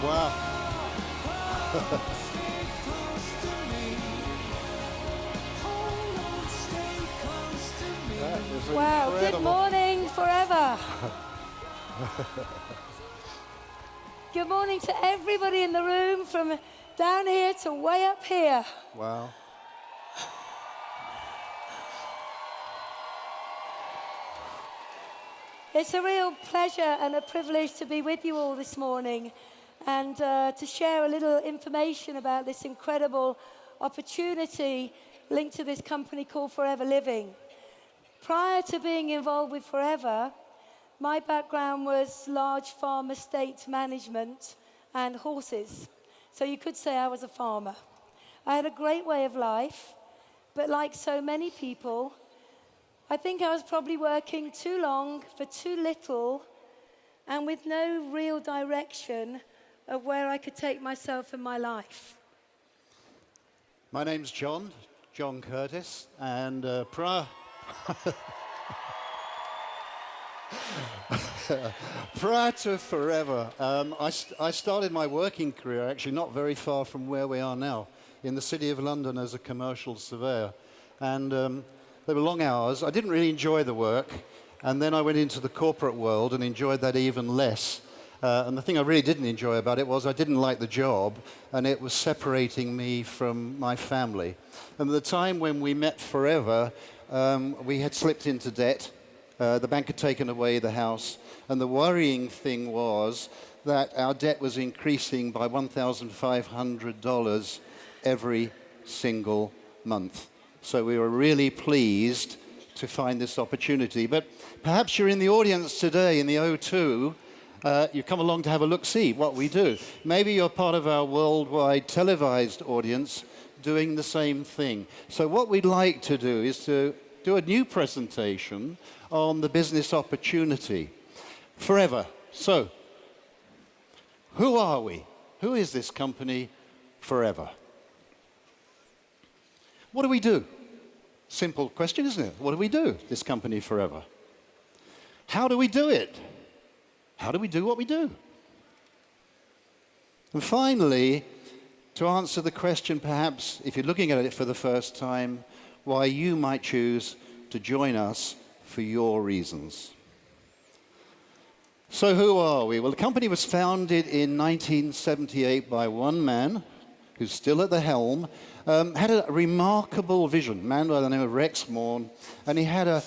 Wow. That is Wow, good incredible. morning forever. Good morning to everybody in the room from down here to way up here. Wow. It's a real pleasure and a privilege to be with you all this morning and to share a little information about this incredible opportunity linked to this company called Forever Living. Prior to being involved with Forever, my background was large farm estate management and horses. So you could say I was a farmer. I had a great way of life, but like so many people, I think I was probably working too long for too little and with no real direction of where I could take myself in my life. My name's John Curtis, and prior to Forever, I started my working career actually not very far from where we are now, in the City of London as a commercial surveyor. And they were long hours. I didn't really enjoy the work, and then I went into the corporate world and enjoyed that even less. And the thing I really didn't enjoy about it was I didn't like the job, and it was separating me from my family. And at the time when we met Forever, we had slipped into debt. The bank had taken away the house, and the worrying thing was that our debt was increasing by $1,500 every single month. So we were really pleased to find this opportunity. But perhaps you're in the audience today in the O2. You come along to have a look-see what we do. Maybe you're part of our worldwide televised audience doing the same thing. So what we'd like to do is to do a new presentation on the business opportunity. Forever. So, who are we? Who is this company, Forever? What do we do? Simple question, isn't it? What do we do, this company, Forever? How do we do it? How do we do what we do? And finally, to answer the question, perhaps, if you're looking at it for the first time, why you might choose to join us for your reasons. So who are we? Well, the company was founded in 1978 by one man, who's still at the helm, had a remarkable vision, a man by the name of Rex Morn, and he had a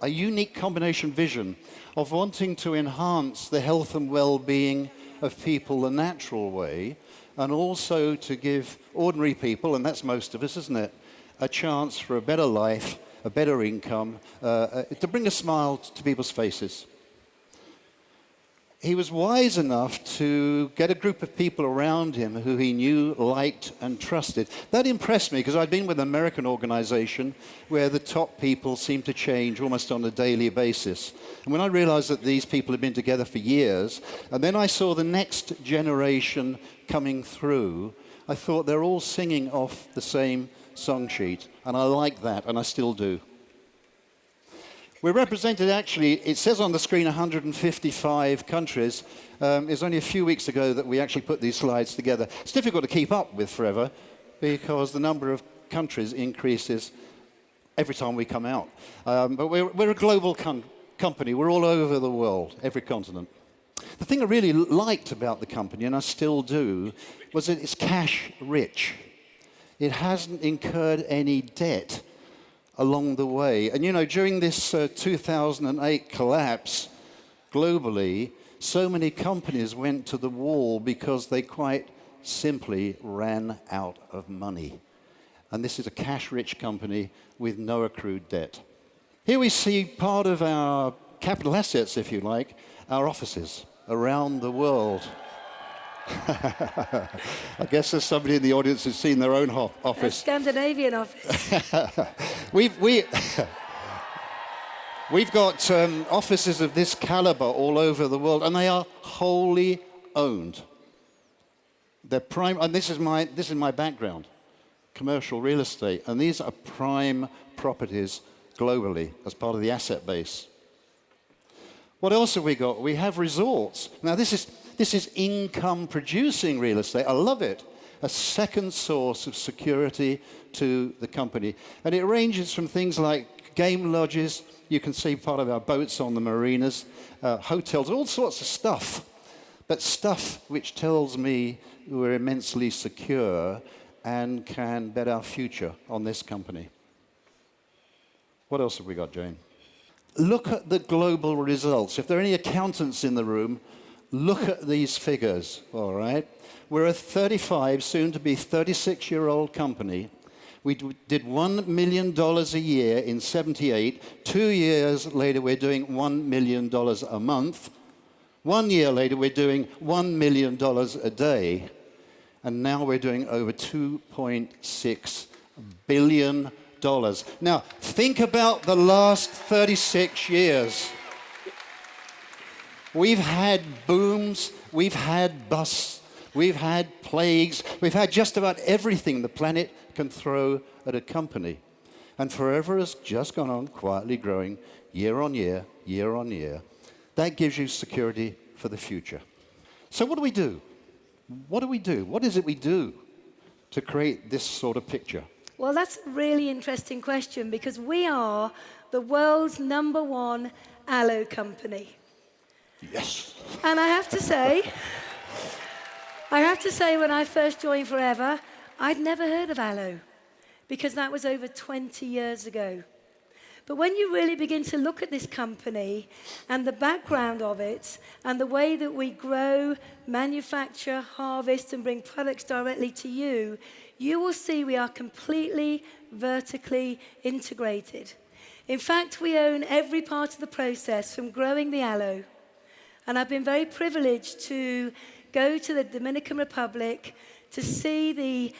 unique combination vision of wanting to enhance the health and well-being of people the natural way, and also to give ordinary people, and that's most of us, isn't it, a chance for a better life, a better income, to bring a smile to people's faces. He was wise enough to get a group of people around him who he knew, liked, and trusted. That impressed me because I'd been with an American organization where the top people seemed to change almost on a daily basis. And when I realized that these people had been together for years, and then I saw the next generation coming through, I thought they're all singing off the same song sheet. And I like that, and I still do. We're represented, actually, it says on the screen 155 countries. It's only a few weeks ago that we actually put these slides together. It's difficult to keep up with Forever because the number of countries increases every time we come out. But we're a global company. We're all over the world, every continent. The thing I really liked about the company, and I still do, was that it's cash rich. It hasn't incurred any debt along the way. And you know, during this 2008 collapse globally, so many companies went to the wall because they quite simply ran out of money. And this is a cash-rich company with no accrued debt. Here we see part of our capital assets, if you like, our offices around the world. I guess there's somebody in the audience who's seen their own office. A Scandinavian office. We've got offices of this caliber all over the world, and they are wholly owned. They're prime, and this is my background, commercial real estate, and these are prime properties globally as part of the asset base. What else have we got? We have resorts. Now this This is income-producing real estate. I love it. A second source of security to the company. And it ranges from things like game lodges. You can see part of our boats on the marinas, hotels, all sorts of stuff. But stuff which tells me we're immensely secure and can bet our future on this company. What else have we got, Jane? Look at the global results. If there are any accountants in the room, look at these figures, all right? We're a 35, soon to be 36-year-old company. We did $1 million a year in 78. 2 years later, we're doing $1 million a month. 1 year later, we're doing $1 million a day. And now we're doing over $2.6 billion. Now, think about the last 36 years. We've had booms, we've had busts, we've had plagues, we've had just about everything the planet can throw at a company. And Forever has just gone on quietly growing year on year, year on year. That gives you security for the future. So what do we do? What do we do? What is it we do to create this sort of picture? Well, that's a really interesting question because we are the world's #1 aloe company. Yes. And I have to say when I first joined Forever, I'd never heard of aloe because that was over 20 years ago. But when you really begin to look at this company and the background of it and the way that we grow, manufacture, harvest, and bring products directly to you, you will see we are completely vertically integrated. In fact, we own every part of the process from growing the aloe. And I've been very privileged to go to the Dominican Republic to see the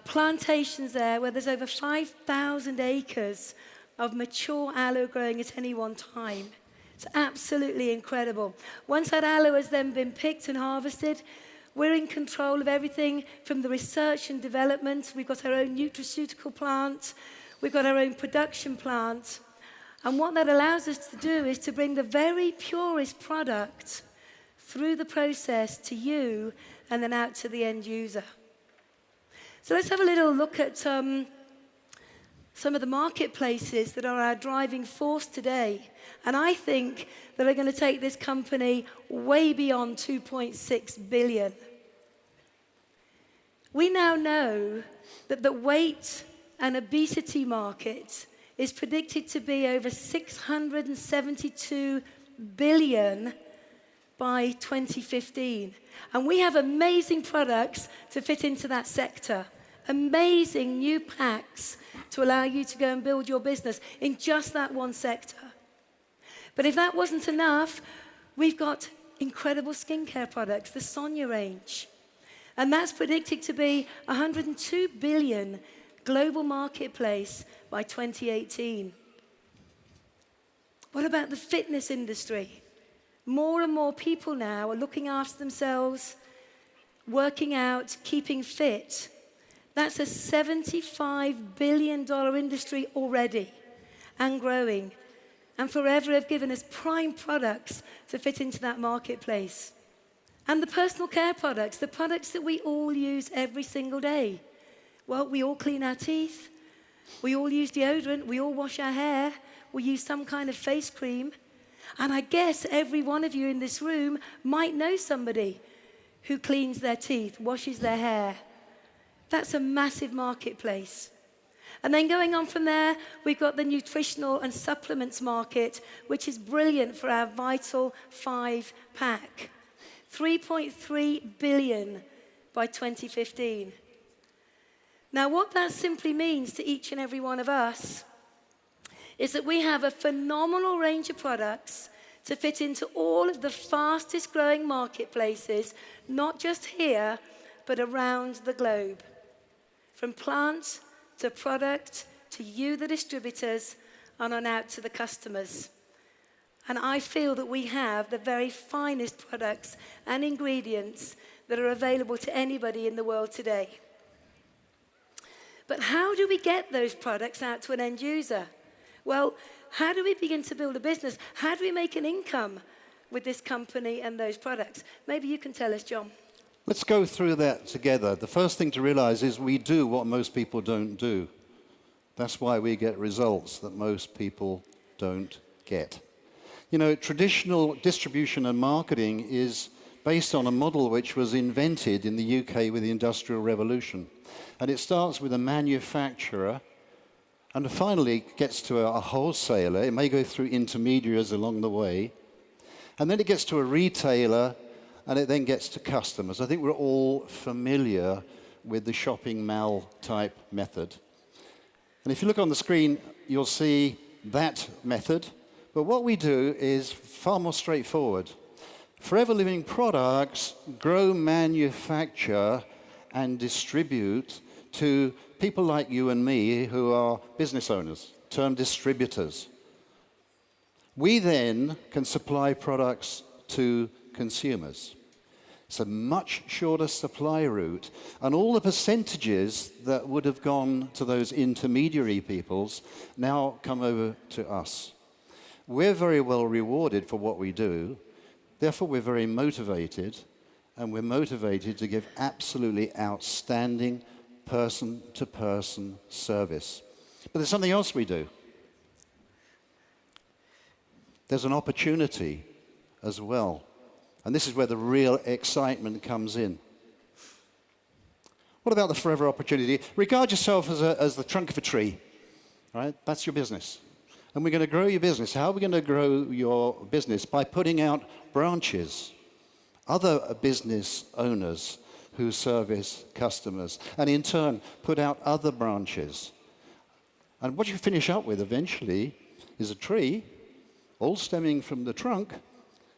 plantations there where there's over 5,000 acres of mature aloe growing at any one time. It's absolutely incredible. Once that aloe has then been picked and harvested, we're in control of everything from the research and development. We've got our own nutraceutical plant. We've got our own production plant. And what that allows us to do is to bring the very purest product through the process to you and then out to the end user. So let's have a little look at some of the marketplaces that are our driving force today. And I think that are going to take this company way beyond 2.6 billion. We now know that the weight and obesity market is predicted to be over 672 billion by 2015. And we have amazing products to fit into that sector. Amazing new packs to allow you to go and build your business in just that one sector. But if that wasn't enough, we've got incredible skincare products, the Sonia range. And that's predicted to be 102 billion global marketplace by 2018. What about the fitness industry? More and more people now are looking after themselves, working out, keeping fit. That's a $75 billion industry already and growing. And Forever have given us prime products to fit into that marketplace. And the personal care products, the products that we all use every single day. Well, we all clean our teeth. We all use deodorant. We all wash our hair. We use some kind of face cream. And I guess every one of you in this room might know somebody who cleans their teeth, washes their hair. That's a massive marketplace. And then going on from there, we've got the nutritional and supplements market, which is brilliant for our Vital 5 pack. 3.3 billion by 2015. Now, what that simply means to each and every one of us is that we have a phenomenal range of products to fit into all of the fastest growing marketplaces, not just here, but around the globe. From plant to product to you, the distributors, and on out to the customers. And I feel that we have the very finest products and ingredients that are available to anybody in the world today. But how do we get those products out to an end user? Well, how do we begin to build a business? How do we make an income with this company and those products. Maybe you can tell us, John. Let's go through that together. The first thing to realize is we do what most people don't do. That's why we get results that most people don't get. You know, traditional distribution and marketing is based on a model which was invented in the UK with the Industrial Revolution. And it starts with a manufacturer and finally gets to a wholesaler. It may go through intermediaries along the way. And then it gets to a retailer, and it then gets to customers. I think we're all familiar with the shopping mall type method. And if you look on the screen, you'll see that method. But what we do is far more straightforward. Forever Living products grow, manufacture, and distribute to people like you and me who are business owners, term distributors. We then can supply products to consumers. It's a much shorter supply route, and all the percentages that would have gone to those intermediary peoples now come over to us. We're very well rewarded for what we do, therefore we're very motivated, and we're motivated to give absolutely outstanding person-to-person service. But there's something else we do. There's an opportunity as well. And this is where the real excitement comes in. What about the forever opportunity? Regard yourself as the trunk of a tree, right? That's your business. And we're going to grow your business. How are we going to grow your business? By putting out branches, other business owners who service customers, and in turn put out other branches. And what you finish up with eventually is a tree, all stemming from the trunk,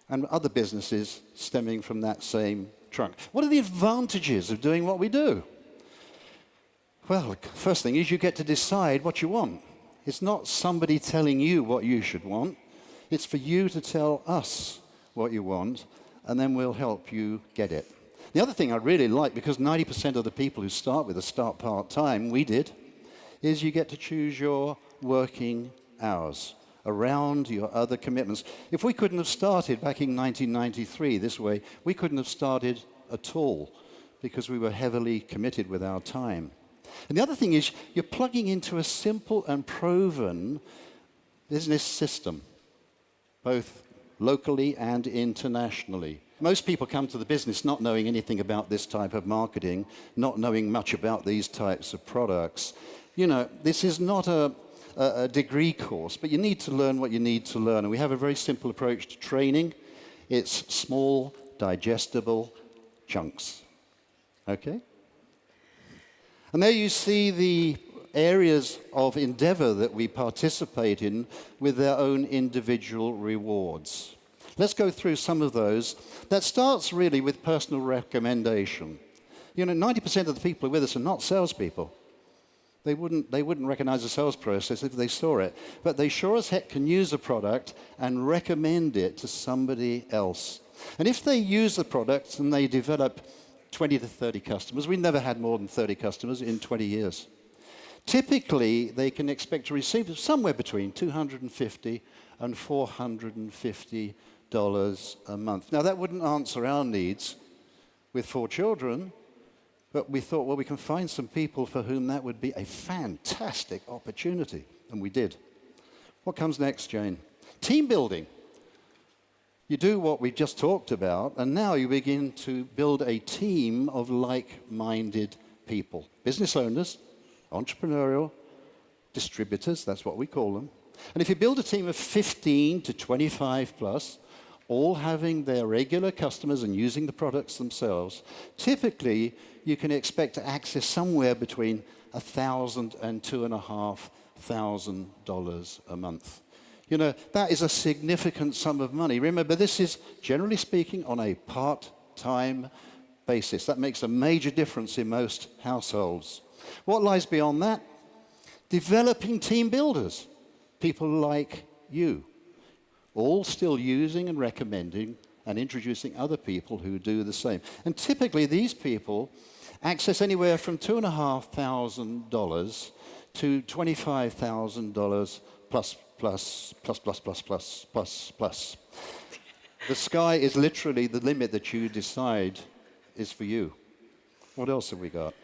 and other businesses stemming from that same trunk. What are the advantages of doing what we do? Well, first thing is you get to decide what you want. It's not somebody telling you what you should want. It's for you to tell us what you want, and then we'll help you get it. The other thing I really like, because 90% of the people who start with us start part-time, we did, is you get to choose your working hours around your other commitments. If we couldn't have started back in 1993 this way, we couldn't have started at all because we were heavily committed with our time. And the other thing is you're plugging into a simple and proven business system, both locally and internationally. Most people come to the business not knowing anything about this type of marketing, not knowing much about these types of products. You know, this is not a degree course, but you need to learn what you need to learn. And we have a very simple approach to training. It's small, digestible chunks. Okay? And there you see the areas of endeavor that we participate in with their own individual rewards. Let's go through some of those. That starts really with personal recommendation. You know, 90% of the people who are with us are not salespeople. They wouldn't recognize the sales process if they saw it. But they sure as heck can use a product and recommend it to somebody else. And if they use the product and they develop 20 to 30 customers, we never had more than 30 customers in 20 years. Typically, they can expect to receive somewhere between $250 and $450 a month. Now, that wouldn't answer our needs with 4 children, but we thought, well, we can find some people for whom that would be a fantastic opportunity, and we did. What comes next, Jane? Team building. You do what we just talked about, and now you begin to build a team of like-minded people. Business owners, entrepreneurial, distributors, that's what we call them. And if you build a team of 15 to 25 plus, all having their regular customers and using the products themselves, typically you can expect to access somewhere between $1,000 and $2,500 a month. You know, that is a significant sum of money. Remember, this is, generally speaking, on a part-time basis. That makes a major difference in most households. What lies beyond that? Developing team builders, people like you, all still using and recommending and introducing other people who do the same. And typically, these people access anywhere from $2,500 to $25,000 plus. The sky is literally the limit that you decide is for you. What else have we got?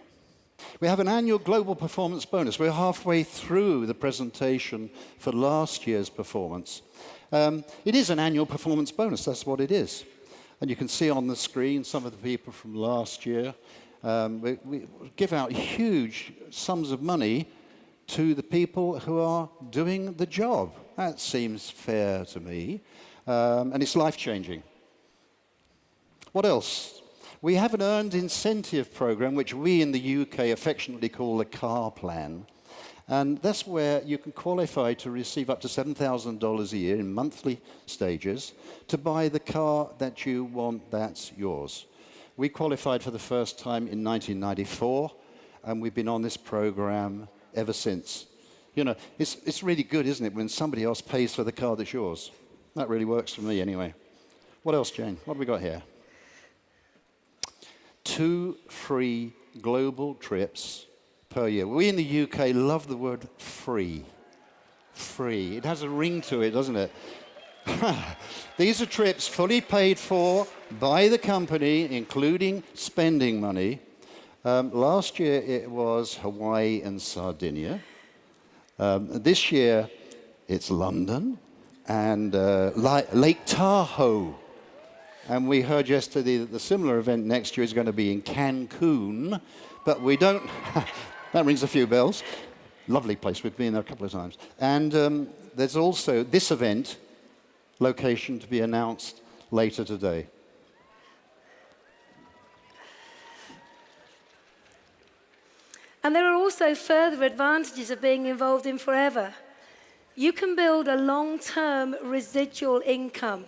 We have an annual global performance bonus. We're halfway through the presentation for last year's performance. It is an annual performance bonus, that's what it is. And you can see on the screen some of the people from last year. We give out huge sums of money to the people who are doing the job. That seems fair to me. And it's life-changing. What else? We have an earned incentive program, which we in the UK affectionately call the car plan. And that's where you can qualify to receive up to $7,000 a year in monthly stages to buy the car that you want that's yours. We qualified for the first time in 1994, and we've been on this program ever since. You know, it's really good, isn't it, when somebody else pays for the car that's yours? That really works for me anyway. What else, Jane? What have we got here? 2 free global trips per year. We in the UK love the word free. Free. It has a ring to it, doesn't it? These are trips fully paid for by the company, including spending money. Last year it was Hawaii and Sardinia. This year it's London and Lake Tahoe. And we heard yesterday that the similar event next year is going to be in Cancun, but we don't... That rings a few bells. Lovely place. We've been there a couple of times. And there's also this event, location to be announced later today. And there are also further advantages of being involved in Forever. You can build a long-term residual income,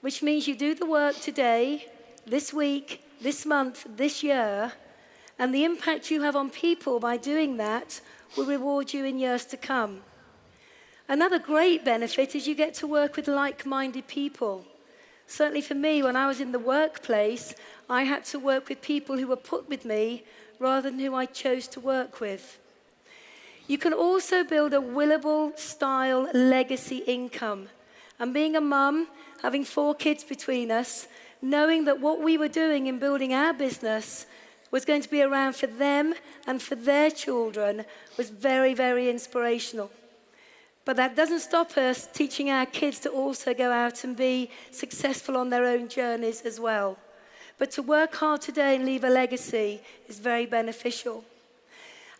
which means you do the work today, this week, this month, this year, and the impact you have on people by doing that will reward you in years to come. Another great benefit is you get to work with like-minded people. Certainly for me, when I was in the workplace, I had to work with people who were put with me rather than who I chose to work with. You can also build a willable-style legacy income. And being a mum, having 4 kids between us, knowing that what we were doing in building our business was going to be around for them and for their children was very, very inspirational. But that doesn't stop us teaching our kids to also go out and be successful on their own journeys as well. But to work hard today and leave a legacy is very beneficial.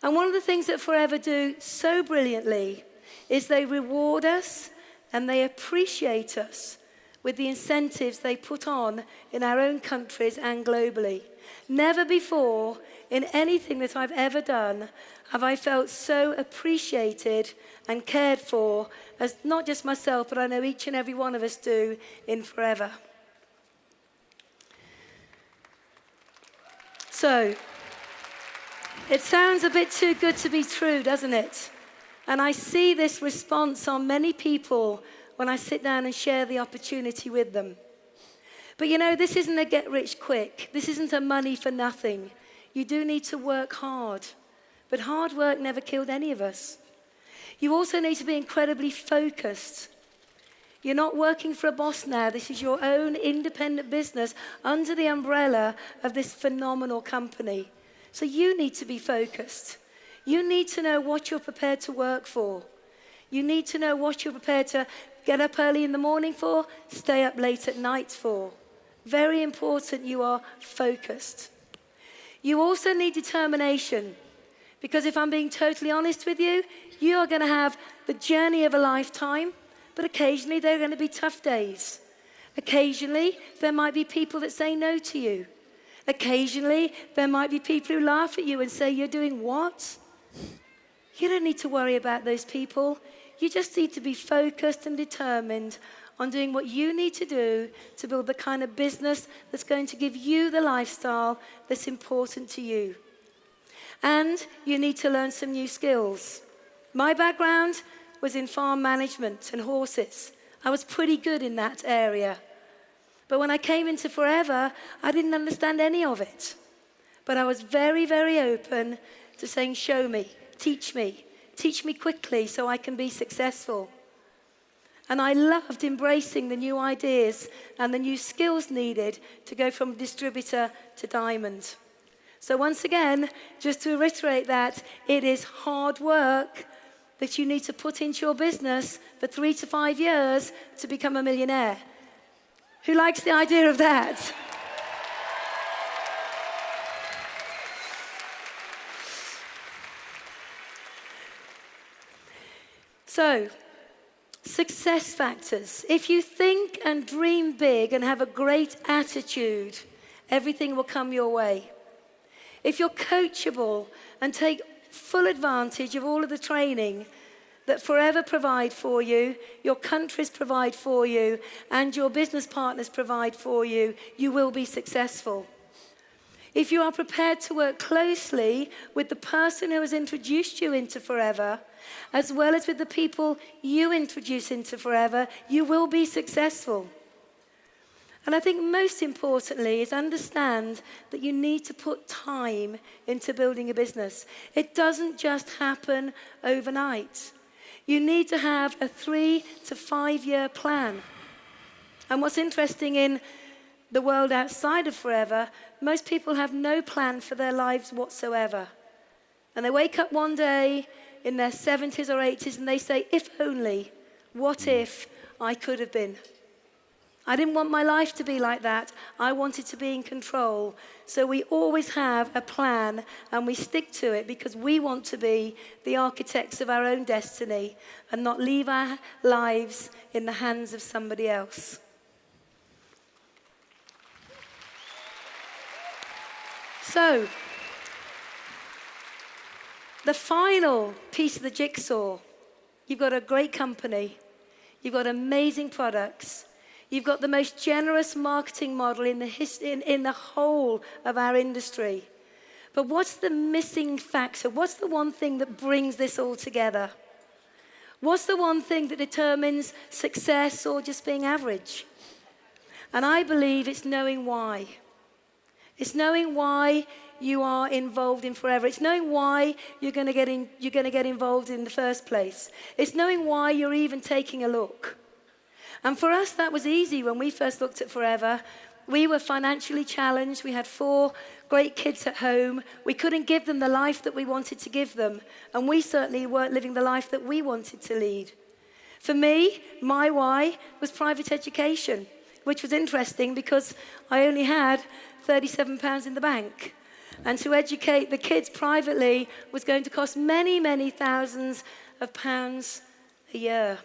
And one of the things that Forever do so brilliantly is they reward us and they appreciate us with the incentives they put on in our own countries and globally. Never before in anything that I've ever done have I felt so appreciated and cared for as not just myself, but I know each and every one of us do in Forever. So, it sounds a bit too good to be true, doesn't it? And I see this response on many people when I sit down and share the opportunity with them. But you know, this isn't a get rich quick. This isn't a money for nothing. You do need to work hard. But hard work never killed any of us. You also need to be incredibly focused. You're not working for a boss now. This is your own independent business under the umbrella of this phenomenal company. So you need to be focused. You need to know what you're prepared to work for. You need to know what you're prepared to get up early in the morning for, stay up late at night for. Very important you are focused. You also need determination. Because if I'm being totally honest with you, you are going to have the journey of a lifetime, but occasionally there are going to be tough days. Occasionally, there might be people that say no to you. Occasionally, there might be people who laugh at you and say, "You're doing what?" You don't need to worry about those people. You just need to be focused and determined on doing what you need to do to build the kind of business that's going to give you the lifestyle that's important to you. And you need to learn some new skills. My background was in farm management and horses. I was pretty good in that area. But when I came into Forever, I didn't understand any of it. But I was very, very open to saying, show me, teach me quickly so I can be successful. And I loved embracing the new ideas and the new skills needed to go from distributor to diamond. So once again, just to reiterate that, it is hard work that you need to put into your business for 3 to 5 years to become a millionaire. Who likes the idea of that? So, success factors. If you think and dream big and have a great attitude, everything will come your way. If you're coachable and take full advantage of all of the training that Forever provide for you, your countries provide for you, and your business partners provide for you, you will be successful. If you are prepared to work closely with the person who has introduced you into Forever, as well as with the people you introduce into Forever, you will be successful. And I think most importantly is understand that you need to put time into building a business. It doesn't just happen overnight. You need to have a 3 to 5 year plan. And what's interesting in the world outside of Forever, most people have no plan for their lives whatsoever. And they wake up one day in their 70s or 80s and they say, if only, what if I could have been? I didn't want my life to be like that. I wanted to be in control. So we always have a plan and we stick to it because we want to be the architects of our own destiny and not leave our lives in the hands of somebody else. So, the final piece of the jigsaw, you've got a great company, you've got amazing products, you've got the most generous marketing model in the whole of our industry. But what's the missing factor? What's the one thing that brings this all together? What's the one thing that determines success or just being average? And I believe it's knowing why. It's knowing why you are involved in Forever. It's knowing why you're going to get involved in the first place. It's knowing why you're even taking a look. And for us, that was easy when we first looked at Forever. We were financially challenged. We had 4 great kids at home. We couldn't give them the life that we wanted to give them. And we certainly weren't living the life that we wanted to lead. For me, my why was private education, which was interesting because I only had £37 in the bank. And to educate the kids privately was going to cost many, many thousands of pounds a year.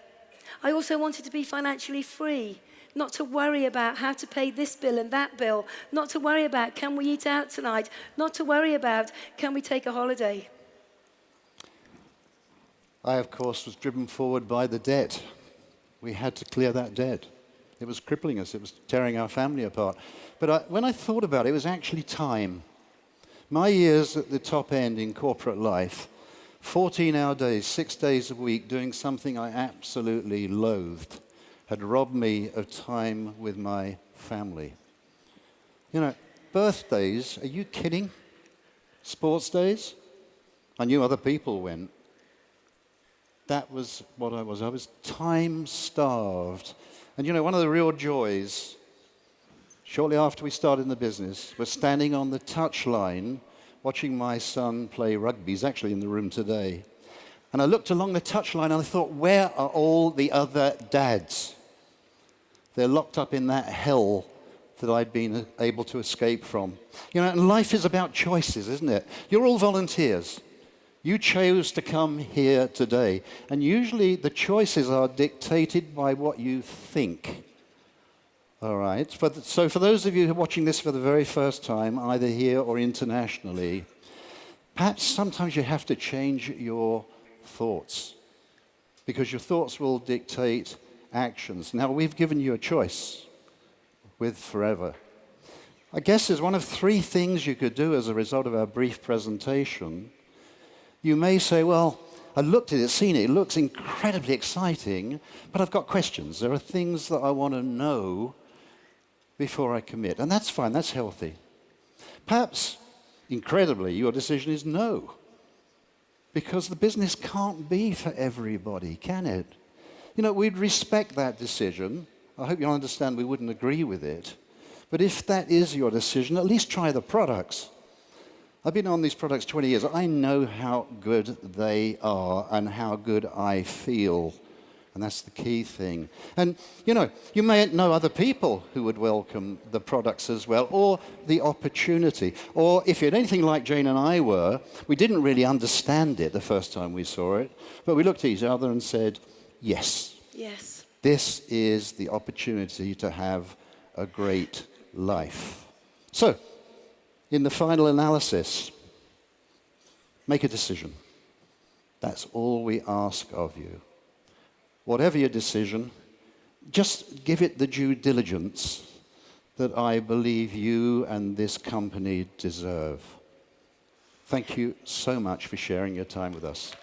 I also wanted to be financially free, not to worry about how to pay this bill and that bill, not to worry about can we eat out tonight, not to worry about can we take a holiday. I, of course, was driven forward by the debt. We had to clear that debt. It was crippling us. It was tearing our family apart. But when I thought about it, it was actually time. My years at the top end in corporate life, 14-hour days, 6 days a week, doing something I absolutely loathed, had robbed me of time with my family. You know, birthdays, are you kidding? Sports days? I knew other people went. That was what I was. I was time-starved. And you know, one of the real joys, shortly after we started in the business, was standing on the touchline watching my son play rugby. He's actually in the room today. And I looked along the touchline and I thought, where are all the other dads? They're locked up in that hell that I'd been able to escape from. You know, and life is about choices, isn't it? You're all volunteers. You chose to come here today. And usually the choices are dictated by what you think. All right. So for those of you who are watching this for the very first time, either here or internationally, perhaps sometimes you have to change your thoughts because your thoughts will dictate actions. Now, we've given you a choice with Forever. I guess there's one of 3 things you could do as a result of our brief presentation. You may say, well, I looked at it, seen it, it looks incredibly exciting, but I've got questions. There are things that I want to know before I commit. And that's fine, that's healthy. Perhaps, incredibly, your decision is no. Because the business can't be for everybody, can it? You know, we'd respect that decision. I hope you'll understand we wouldn't agree with it. But if that is your decision, at least try the products. I've been on these products 20 years. I know how good they are and how good I feel. And that's the key thing. And, you know, you may know other people who would welcome the products as well, or the opportunity. Or if you're anything like Jane and I were, we didn't really understand it the first time we saw it, but we looked at each other and said, yes. Yes. This is the opportunity to have a great life. So, in the final analysis, make a decision. That's all we ask of you. Whatever your decision, just give it the due diligence that I believe you and this company deserve. Thank you so much for sharing your time with us.